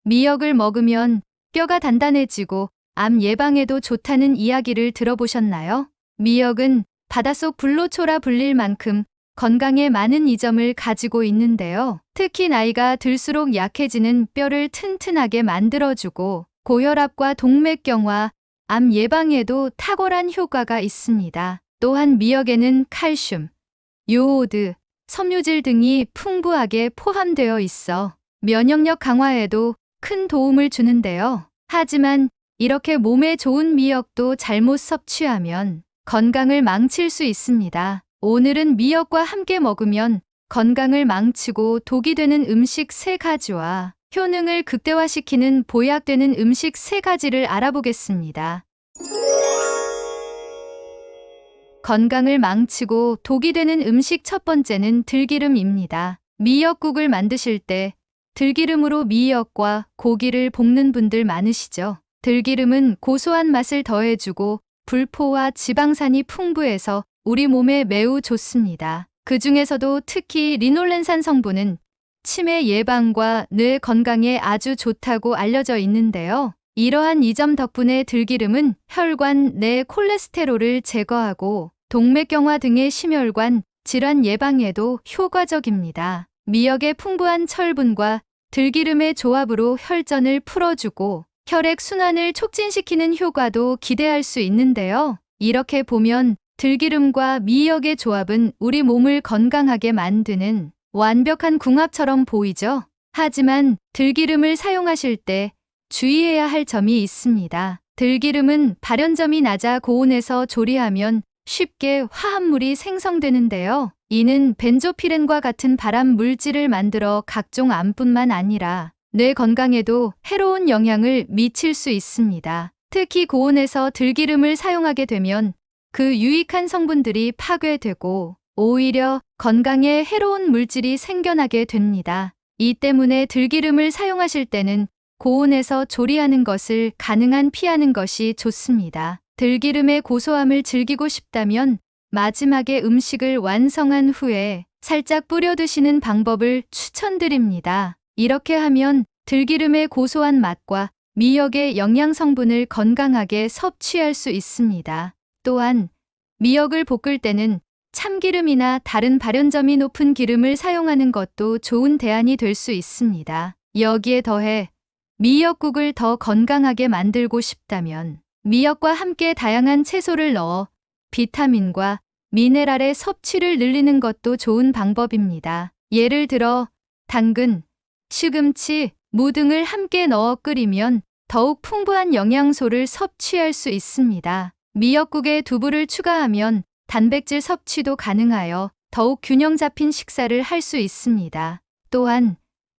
미역을 먹으면 뼈가 단단해지고 암 예방에도 좋다는 이야기를 들어보셨나요? 미역은 바닷속 불로초라 불릴 만큼 건강에 많은 이점을 가지고 있는데요. 특히 나이가 들수록 약해지는 뼈를 튼튼하게 만들어주고 고혈압과 동맥경화, 암 예방에도 탁월한 효과가 있습니다. 또한 미역에는 칼슘, 요오드, 섬유질 등이 풍부하게 포함되어 있어 면역력 강화에도 큰 도움을 주는데요. 하지만 이렇게 몸에 좋은 미역도 잘못 섭취하면 건강을 망칠 수 있습니다. 오늘은 미역과 함께 먹으면 건강을 망치고 독이 되는 음식 3가지와 효능을 극대화시키는 보약되는 음식 3가지를 알아보겠습니다. 건강을 망치고 독이 되는 음식 첫 번째는 들기름입니다. 미역국을 만드실 때 들기름으로 미역과 고기를 볶는 분들 많으시죠? 들기름은 고소한 맛을 더해주고 불포와 지방산이 풍부해서 우리 몸에 매우 좋습니다. 그 중에서도 특히 리놀렌산 성분은 치매 예방과 뇌 건강에 아주 좋다고 알려져 있는데요. 이러한 이점 덕분에 들기름은 혈관 내 콜레스테롤을 제거하고 동맥경화 등의 심혈관 질환 예방에도 효과적입니다. 미역의 풍부한 철분과 들기름의 조합으로 혈전을 풀어주고 혈액 순환을 촉진시키는 효과도 기대할 수 있는데요. 이렇게 보면 들기름과 미역의 조합은 우리 몸을 건강하게 만드는 완벽한 궁합처럼 보이죠? 하지만 들기름을 사용하실 때 주의해야 할 점이 있습니다. 들기름은 발연점이 낮아 고온에서 조리하면 쉽게 화합물이 생성되는데요. 이는 벤조피렌과 같은 발암 물질을 만들어 각종 암뿐만 아니라 뇌 건강에도 해로운 영향을 미칠 수 있습니다. 특히 고온에서 들기름을 사용하게 되면 그 유익한 성분들이 파괴되고 오히려 건강에 해로운 물질이 생겨나게 됩니다. 이 때문에 들기름을 사용하실 때는 고온에서 조리하는 것을 가능한 피하는 것이 좋습니다. 들기름의 고소함을 즐기고 싶다면 마지막에 음식을 완성한 후에 살짝 뿌려 드시는 방법을 추천드립니다. 이렇게 하면 들기름의 고소한 맛과 미역의 영양 성분을 건강하게 섭취할 수 있습니다. 또한 미역을 볶을 때는 참기름이나 다른 발연점이 높은 기름을 사용하는 것도 좋은 대안이 될 수 있습니다. 여기에 더해 미역국을 더 건강하게 만들고 싶다면 미역과 함께 다양한 채소를 넣어 비타민과 미네랄의 섭취를 늘리는 것도 좋은 방법입니다. 예를 들어 당근, 시금치, 무 등을 함께 넣어 끓이면 더욱 풍부한 영양소를 섭취할 수 있습니다. 미역국에 두부를 추가하면 단백질 섭취도 가능하여 더욱 균형 잡힌 식사를 할 수 있습니다. 또한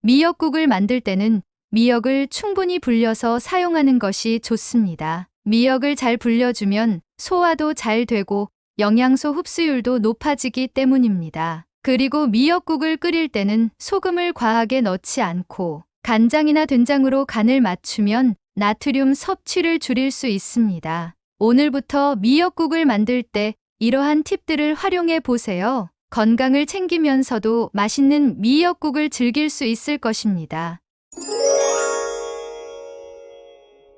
미역국을 만들 때는 미역을 충분히 불려서 사용하는 것이 좋습니다. 미역을 잘 불려주면 소화도 잘 되고 영양소 흡수율도 높아지기 때문입니다. 그리고 미역국을 끓일 때는 소금을 과하게 넣지 않고 간장이나 된장으로 간을 맞추면 나트륨 섭취를 줄일 수 있습니다. 오늘부터 미역국을 만들 때 이러한 팁들을 활용해 보세요. 건강을 챙기면서도 맛있는 미역국을 즐길 수 있을 것입니다.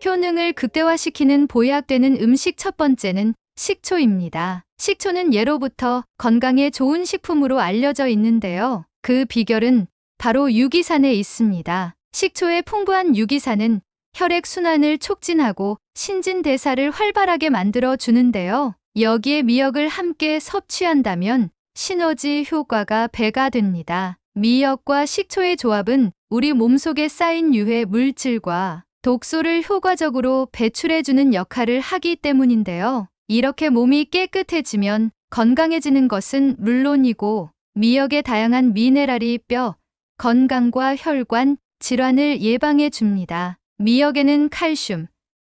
효능을 극대화시키는 보약되는 음식 첫 번째는 식초입니다. 식초는 예로부터 건강에 좋은 식품으로 알려져 있는데요. 그 비결은 바로 유기산에 있습니다. 식초의 풍부한 유기산은 혈액 순환을 촉진하고 신진대사를 활발하게 만들어 주는데요. 여기에 미역을 함께 섭취한다면 시너지 효과가 배가 됩니다. 미역과 식초의 조합은 우리 몸속에 쌓인 유해 물질과 독소를 효과적으로 배출해주는 역할을 하기 때문인데요. 이렇게 몸이 깨끗해지면 건강해지는 것은 물론이고 미역의 다양한 미네랄이 뼈, 건강과 혈관, 질환을 예방해 줍니다. 미역에는 칼슘,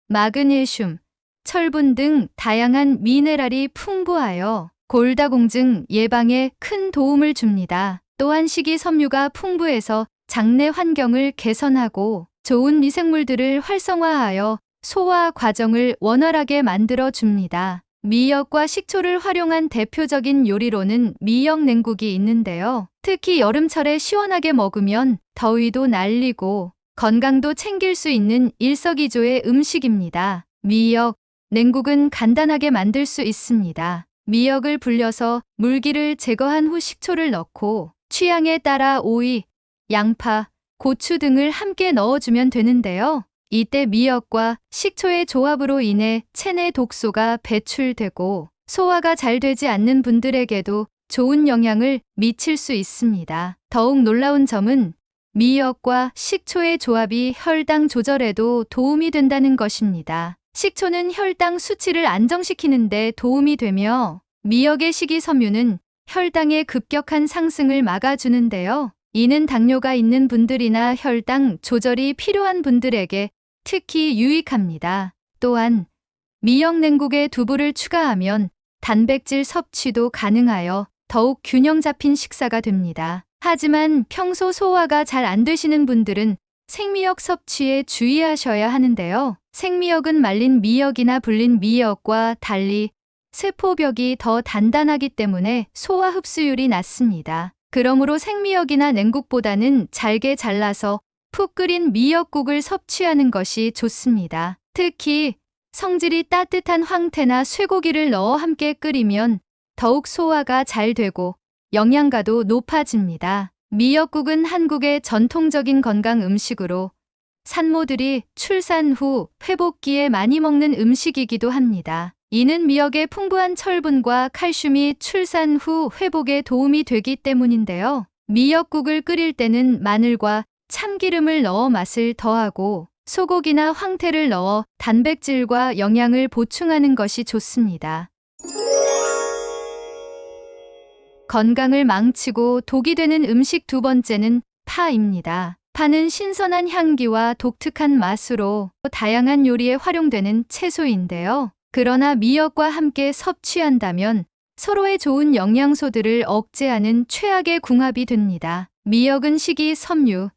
마그네슘, 철분 등 다양한 미네랄이 풍부하여 골다공증 예방에 큰 도움을 줍니다. 또한 식이섬유가 풍부해서 장내 환경을 개선하고 좋은 미생물들을 활성화하여 소화 과정을 원활하게 만들어 줍니다. 미역과 식초를 활용한 대표적인 요리로는 미역 냉국이 있는데요. 특히 여름철에 시원하게 먹으면 더위도 날리고 건강도 챙길 수 있는 일석이조의 음식입니다. 미역, 냉국은 간단하게 만들 수 있습니다. 미역을 불려서 물기를 제거한 후 식초를 넣고 취향에 따라 오이, 양파, 고추 등을 함께 넣어주면 되는데요. 이때 미역과 식초의 조합으로 인해 체내 독소가 배출되고 소화가 잘 되지 않는 분들에게도 좋은 영향을 미칠 수 있습니다. 더욱 놀라운 점은 미역과 식초의 조합이 혈당 조절에도 도움이 된다는 것입니다. 식초는 혈당 수치를 안정시키는 데 도움이 되며 미역의 식이섬유는 혈당의 급격한 상승을 막아주는데요. 이는 당뇨가 있는 분들이나 혈당 조절이 필요한 분들에게 특히 유익합니다. 또한 미역 냉국에 두부를 추가하면 단백질 섭취도 가능하여 더욱 균형 잡힌 식사가 됩니다. 하지만 평소 소화가 잘 안 되시는 분들은 생미역 섭취에 주의하셔야 하는데요. 생미역은 말린 미역이나 불린 미역과 달리 세포벽이 더 단단하기 때문에 소화 흡수율이 낮습니다. 그러므로 생미역이나 냉국보다는 잘게 잘라서 푹 끓인 미역국을 섭취하는 것이 좋습니다. 특히 성질이 따뜻한 황태나 쇠고기를 넣어 함께 끓이면 더욱 소화가 잘 되고 영양가도 높아집니다. 미역국은 한국의 전통적인 건강 음식으로 산모들이 출산 후 회복기에 많이 먹는 음식이기도 합니다. 이는 미역의 풍부한 철분과 칼슘이 출산 후 회복에 도움이 되기 때문인데요. 미역국을 끓일 때는 마늘과 참기름을 넣어 맛을 더하고 소고기나 황태를 넣어 단백질과 영양을 보충하는 것이 좋습니다. 건강을 망치고 독이 되는 음식 두 번째는 파입니다. 파는 신선한 향기와 독특한 맛으로 다양한 요리에 활용되는 채소인데요. 그러나 미역과 함께 섭취한다면 서로의 좋은 영양소들을 억제하는 최악의 궁합이 됩니다. 미역은 식이섬유,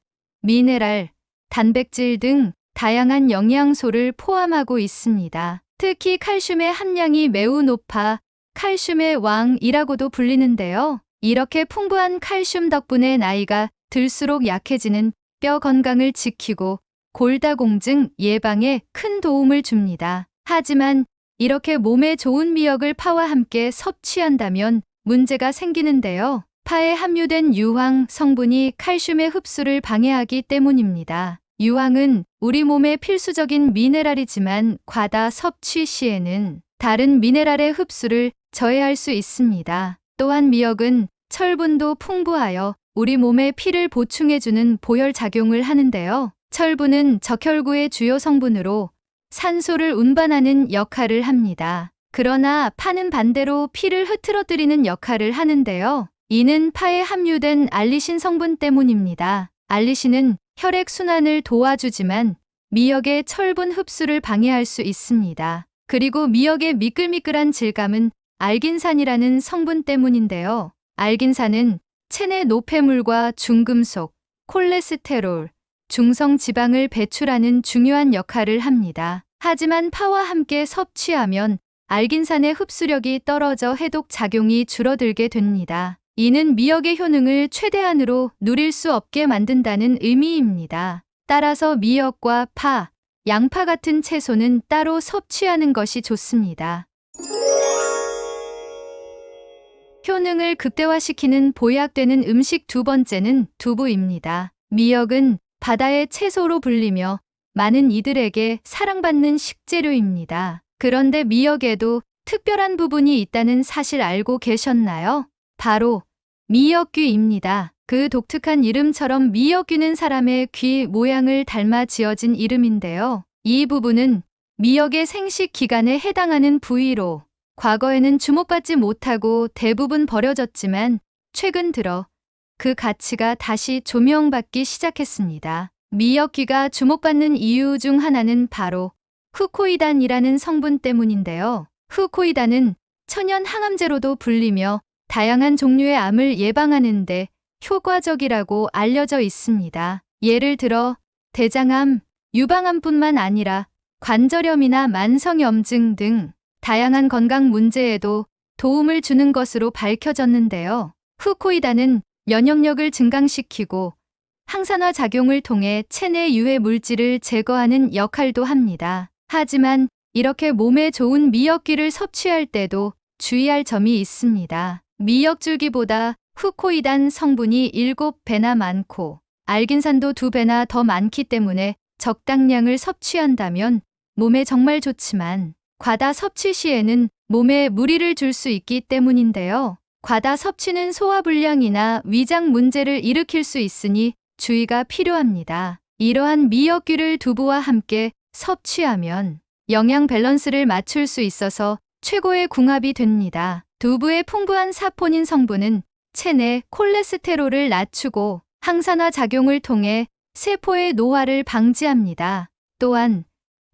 미네랄, 단백질 등 다양한 영양소를 포함하고 있습니다. 특히 칼슘의 함량이 매우 높아 칼슘의 왕이라고도 불리는데요. 이렇게 풍부한 칼슘 덕분에 나이가 들수록 약해지는 뼈 건강을 지키고 골다공증 예방에 큰 도움을 줍니다. 하지만 이렇게 몸에 좋은 미역을 파와 함께 섭취한다면 문제가 생기는데요. 파에 함유된 유황 성분이 칼슘의 흡수를 방해하기 때문입니다. 유황은 우리 몸의 필수적인 미네랄이지만 과다 섭취 시에는 다른 미네랄의 흡수를 저해할 수 있습니다. 또한 미역은 철분도 풍부하여 우리 몸에 피를 보충해주는 보혈 작용을 하는데요. 철분은 적혈구의 주요 성분으로 산소를 운반하는 역할을 합니다. 그러나 파는 반대로 피를 흐트러뜨리는 역할을 하는데요. 이는 파에 함유된 알리신 성분 때문입니다. 알리신은 혈액 순환을 도와주지만 미역의 철분 흡수를 방해할 수 있습니다. 그리고 미역의 미끌미끌한 질감은 알긴산이라는 성분 때문인데요. 알긴산은 체내 노폐물과 중금속, 콜레스테롤, 중성 지방을 배출하는 중요한 역할을 합니다. 하지만 파와 함께 섭취하면 알긴산의 흡수력이 떨어져 해독 작용이 줄어들게 됩니다. 이는 미역의 효능을 최대한으로 누릴 수 없게 만든다는 의미입니다. 따라서 미역과 파, 양파 같은 채소는 따로 섭취하는 것이 좋습니다. 효능을 극대화시키는 보약되는 음식 두 번째는 두부입니다. 미역은 바다의 채소로 불리며 많은 이들에게 사랑받는 식재료입니다. 그런데 미역에도 특별한 부분이 있다는 사실 알고 계셨나요? 바로 미역귀입니다. 그 독특한 이름처럼 미역귀는 사람의 귀 모양을 닮아 지어진 이름인데요. 이 부분은 미역의 생식 기간에 해당하는 부위로 과거에는 주목받지 못하고 대부분 버려졌지만 최근 들어 그 가치가 다시 조명받기 시작했습니다. 미역귀가 주목받는 이유 중 하나는 바로 후코이단이라는 성분 때문인데요. 후코이단은 천연 항암제로도 불리며 다양한 종류의 암을 예방하는 데 효과적이라고 알려져 있습니다. 예를 들어 대장암, 유방암뿐만 아니라 관절염이나 만성염증 등 다양한 건강 문제에도 도움을 주는 것으로 밝혀졌는데요. 후코이단은 면역력을 증강시키고 항산화 작용을 통해 체내 유해 물질을 제거하는 역할도 합니다. 하지만 이렇게 몸에 좋은 미역귀를 섭취할 때도 주의할 점이 있습니다. 미역줄기보다 후코이단 성분이 7배나 많고 알긴산도 2배나 더 많기 때문에 적당량을 섭취한다면 몸에 정말 좋지만 과다 섭취 시에는 몸에 무리를 줄 수 있기 때문인데요. 과다 섭취는 소화불량이나 위장 문제를 일으킬 수 있으니 주의가 필요합니다. 이러한 미역귀를 두부와 함께 섭취하면 영양 밸런스를 맞출 수 있어서 최고의 궁합이 됩니다. 두부의 풍부한 사포닌 성분은 체내 콜레스테롤을 낮추고 항산화 작용을 통해 세포의 노화를 방지합니다. 또한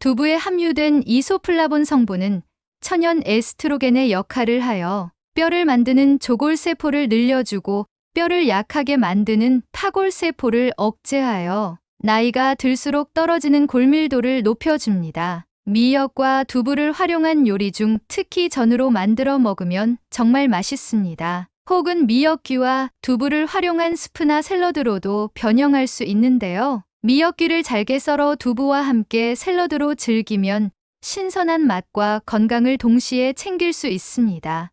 두부에 함유된 이소플라본 성분은 천연 에스트로겐의 역할을 하여 뼈를 만드는 조골세포를 늘려주고 뼈를 약하게 만드는 파골세포를 억제하여 나이가 들수록 떨어지는 골밀도를 높여줍니다. 미역과 두부를 활용한 요리 중 특히 전으로 만들어 먹으면 정말 맛있습니다. 혹은 미역귀와 두부를 활용한 스프나 샐러드로도 변형할 수 있는데요. 미역귀를 잘게 썰어 두부와 함께 샐러드로 즐기면 신선한 맛과 건강을 동시에 챙길 수 있습니다.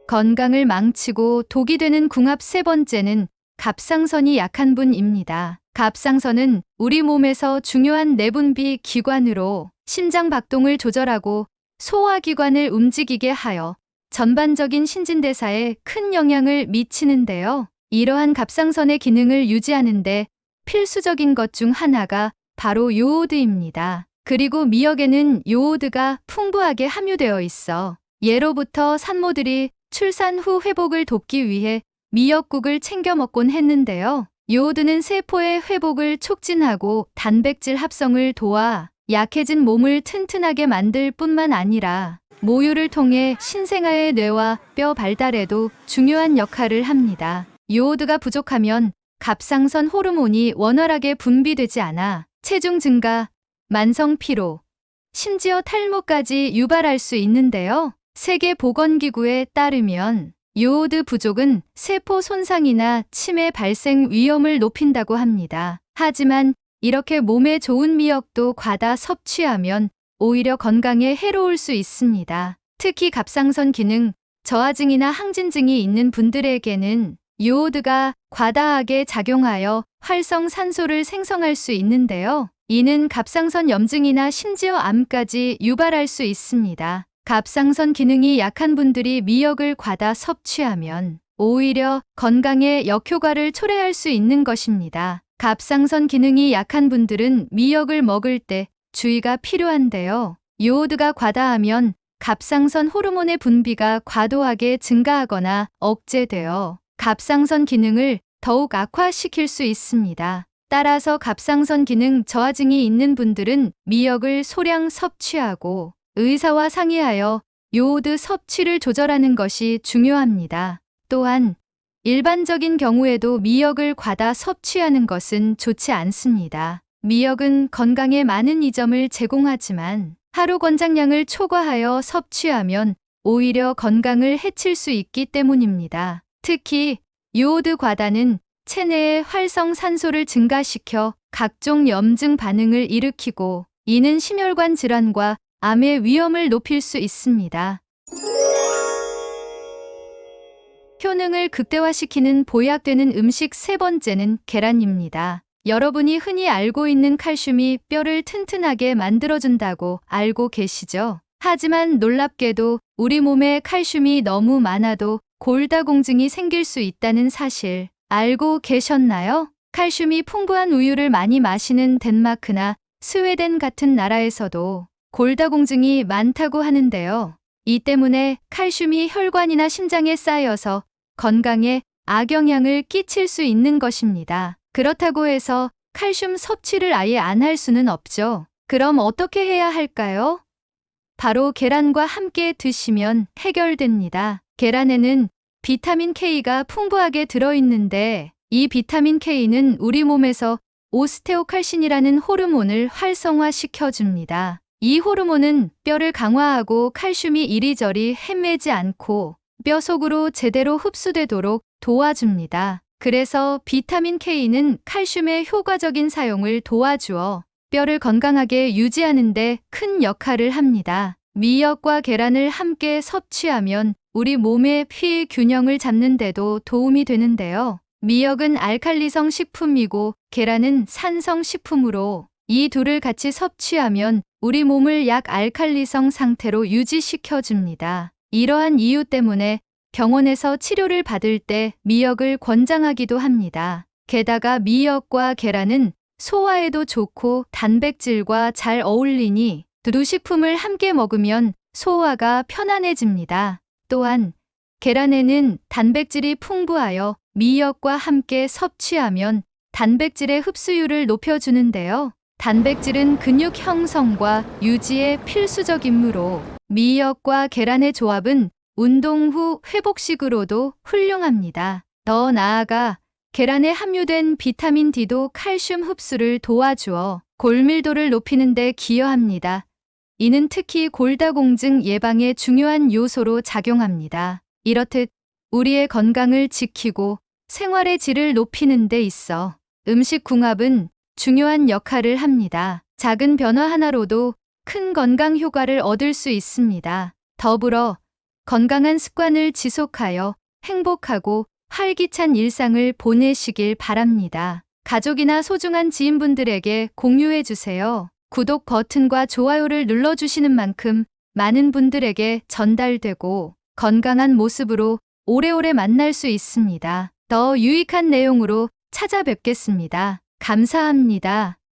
건강을 망치고 독이 되는 궁합 세 번째는 갑상선이 약한 분입니다. 갑상선은 우리 몸에서 중요한 내분비 기관으로 심장 박동을 조절하고 소화기관을 움직이게 하여 전반적인 신진대사에 큰 영향을 미치는데요. 이러한 갑상선의 기능을 유지하는데 필수적인 것 중 하나가 바로 요오드입니다. 그리고 미역에는 요오드가 풍부하게 함유되어 있어 예로부터 산모들이 출산 후 회복을 돕기 위해 미역국을 챙겨 먹곤 했는데요. 요오드는 세포의 회복을 촉진하고 단백질 합성을 도와 약해진 몸을 튼튼하게 만들 뿐만 아니라 모유를 통해 신생아의 뇌와 뼈 발달에도 중요한 역할을 합니다. 요오드가 부족하면 갑상선 호르몬이 원활하게 분비되지 않아 체중 증가, 만성 피로, 심지어 탈모까지 유발할 수 있는데요. 세계보건기구에 따르면 요오드 부족은 세포 손상이나 치매 발생 위험을 높인다고 합니다. 하지만 이렇게 몸에 좋은 미역도 과다 섭취하면 오히려 건강에 해로울 수 있습니다. 특히 갑상선 기능 저하증이나 항진증이 있는 분들에게는 요오드가 과다하게 작용하여 활성산소를 생성할 수 있는데요. 이는 갑상선 염증이나 심지어 암까지 유발할 수 있습니다. 갑상선 기능이 약한 분들이 미역을 과다 섭취하면 오히려 건강에 역효과를 초래할 수 있는 것입니다. 갑상선 기능이 약한 분들은 미역을 먹을 때 주의가 필요한데요. 요오드가 과다하면 갑상선 호르몬의 분비가 과도하게 증가하거나 억제되어 갑상선 기능을 더욱 악화시킬 수 있습니다. 따라서 갑상선 기능 저하증이 있는 분들은 미역을 소량 섭취하고 의사와 상의하여 요오드 섭취를 조절하는 것이 중요합니다. 또한 일반적인 경우에도 미역을 과다 섭취하는 것은 좋지 않습니다. 미역은 건강에 많은 이점을 제공하지만 하루 권장량을 초과하여 섭취하면 오히려 건강을 해칠 수 있기 때문입니다. 특히 요오드 과다는 체내의 활성산소를 증가시켜 각종 염증 반응을 일으키고 이는 심혈관 질환과 암의 위험을 높일 수 있습니다. 효능을 극대화시키는 보약되는 음식 세 번째는 계란입니다. 여러분이 흔히 알고 있는 칼슘이 뼈를 튼튼하게 만들어준다고 알고 계시죠? 하지만 놀랍게도 우리 몸에 칼슘이 너무 많아도 골다공증이 생길 수 있다는 사실 알고 계셨나요? 칼슘이 풍부한 우유를 많이 마시는 덴마크나 스웨덴 같은 나라에서도 골다공증이 많다고 하는데요. 이 때문에 칼슘이 혈관이나 심장에 쌓여서 건강에 악영향을 끼칠 수 있는 것입니다. 그렇다고 해서 칼슘 섭취를 아예 안 할 수는 없죠. 그럼 어떻게 해야 할까요? 바로 계란과 함께 드시면 해결됩니다. 계란에는 비타민 K가 풍부하게 들어있는데 이 비타민 K는 우리 몸에서 오스테오칼신이라는 호르몬을 활성화시켜줍니다. 이 호르몬은 뼈를 강화하고 칼슘이 이리저리 헤매지 않고 뼈 속으로 제대로 흡수되도록 도와줍니다. 그래서 비타민 K는 칼슘의 효과적인 사용을 도와주어 뼈를 건강하게 유지하는 데 큰 역할을 합니다. 미역과 계란을 함께 섭취하면 우리 몸의 피 균형을 잡는 데도 도움이 되는데요. 미역은 알칼리성 식품이고 계란은 산성 식품으로 이 둘을 같이 섭취하면 우리 몸을 약알칼리성 상태로 유지시켜줍니다. 이러한 이유 때문에 병원에서 치료를 받을 때 미역을 권장하기도 합니다. 게다가 미역과 계란은 소화에도 좋고 단백질과 잘 어울리니 두 식품을 함께 먹으면 소화가 편안해집니다. 또한 계란에는 단백질이 풍부하여 미역과 함께 섭취하면 단백질의 흡수율을 높여주는데요. 단백질은 근육 형성과 유지에 필수적이므로 미역과 계란의 조합은 운동 후 회복식으로도 훌륭합니다. 더 나아가 계란에 함유된 비타민 D도 칼슘 흡수를 도와주어 골밀도를 높이는 데 기여합니다. 이는 특히 골다공증 예방에 중요한 요소로 작용합니다. 이렇듯 우리의 건강을 지키고 생활의 질을 높이는 데 있어 음식궁합은 중요한 역할을 합니다. 작은 변화 하나로도 큰 건강 효과를 얻을 수 있습니다. 더불어 건강한 습관을 지속하여 행복하고 활기찬 일상을 보내시길 바랍니다. 가족이나 소중한 지인분들에게 공유해 주세요. 구독 버튼과 좋아요를 눌러주시는 만큼 많은 분들에게 전달되고 건강한 모습으로 오래오래 만날 수 있습니다. 더 유익한 내용으로 찾아뵙겠습니다. 감사합니다.